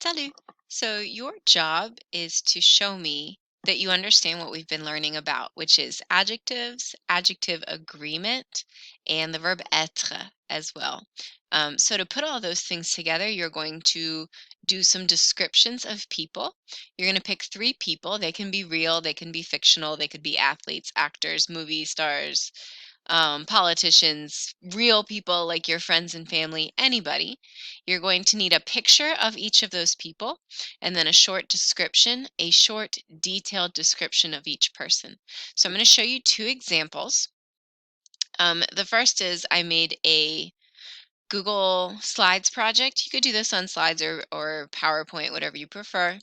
Salut. So, your job is to show me that you understand what we've been learning about, which is adjectives, adjective agreement, and the verb être as well. So, to put all those things together, you're going to do some descriptions of people. You're going to pick three people. They can be real, they can be fictional, they could be athletes, actors, movie stars, politicians, real people like your friends and family, anybody. You're going to need a picture of each of those people and then a short description, a short detailed description of each person. So I'm going to show you two examples. The first is I made a Google Slides project. You could do this on slides or PowerPoint, whatever you prefer.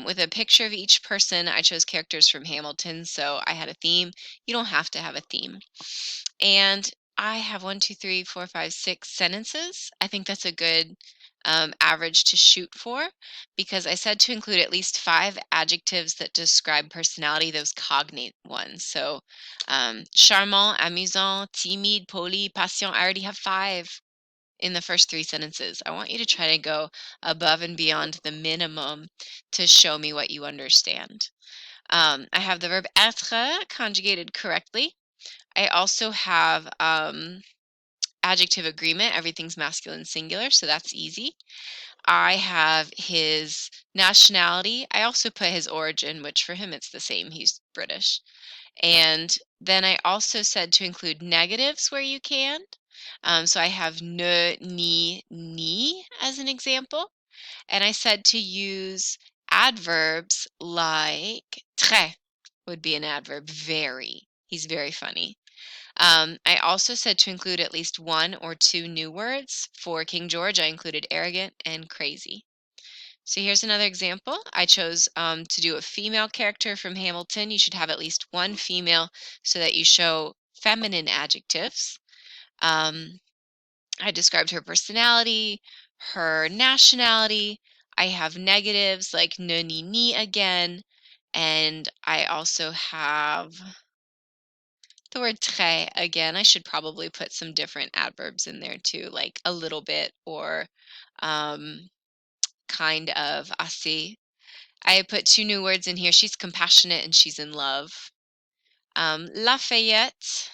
With a picture of each person, I chose characters from Hamilton, so I had a theme. You don't have to have a theme. And I have 1, 2, 3, 4, 5, 6 sentences. I think that's a good average to shoot for because I said to include at least 5 adjectives that describe personality, those cognate ones. So, charmant, amusant, timide, poli, patient. I already have 5 in the first 3 sentences. I want you to try to go above and beyond the minimum to show me what you understand. I have the verb être conjugated correctly. I also have adjective agreement. Everything's masculine singular, so that's easy. I have his nationality. I also put his origin, which for him it's the same. He's British. And then I also said to include negatives where you can. So I have ne, ni as an example. And I said to use adverbs like très would be an adverb, very. He's very funny. I also said to include at least 1 or 2 new words. For King George, I included arrogant and crazy. So here's another example. I chose to do a female character from Hamilton. You should have at least 1 female so that you show feminine adjectives. I described her personality, her nationality. I have negatives like ne, ni again. And I also have the word très again. I should probably put some different adverbs in there too, like a little bit or um, kind of, assez. I put 2 new words in here. She's compassionate and she's in love. Lafayette.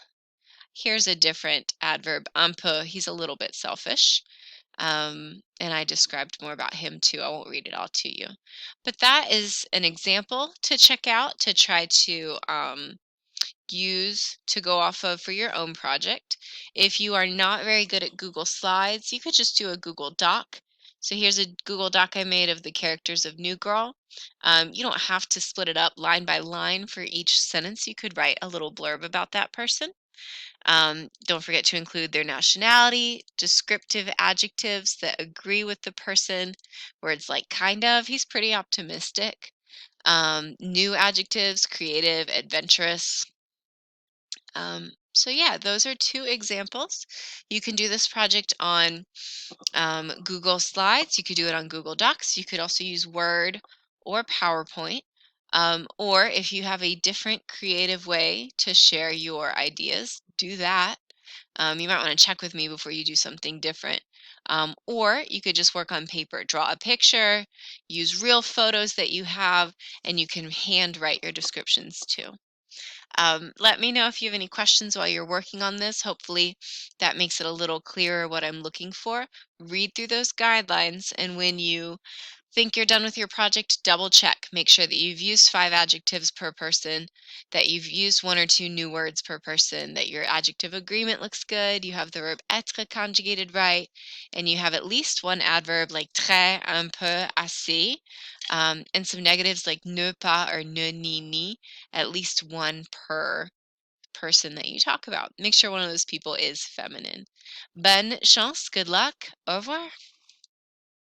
Here's a different adverb, un peu. He's a little bit selfish. And I described more about him too. I won't read it all to you. But that is an example to check out to try to use to go off of for your own project. If you are not very good at Google Slides, you could just do a Google Doc. So here's a Google Doc I made of the characters of New Girl. You don't have to split it up line by line for each sentence. You could write a little blurb about that person. Don't forget to include their nationality, descriptive adjectives that agree with the person, words like kind of, he's pretty optimistic. New adjectives, creative, adventurous. So yeah, those are 2 examples. You can do this project on Google Slides. You could do it on Google Docs. You could also use Word or PowerPoint. Or if you have a different creative way to share your ideas, do that. You might want to check with me before you do something different. Or you could just work on paper, draw a picture, use real photos that you have, and you can handwrite your descriptions too. Let me know if you have any questions while you're working on this. Hopefully that makes it a little clearer what I'm looking for. Read through those guidelines, and when you think you're done with your project, double check. Make sure that you've used 5 adjectives per person, that you've used 1 or 2 new words per person, that your adjective agreement looks good, you have the verb être conjugated right, and you have at least 1 adverb like très, un peu, assez, and some negatives like ne pas or ne ni, at least 1 per person that you talk about. Make sure one of those people is feminine. Bonne chance, good luck, au revoir.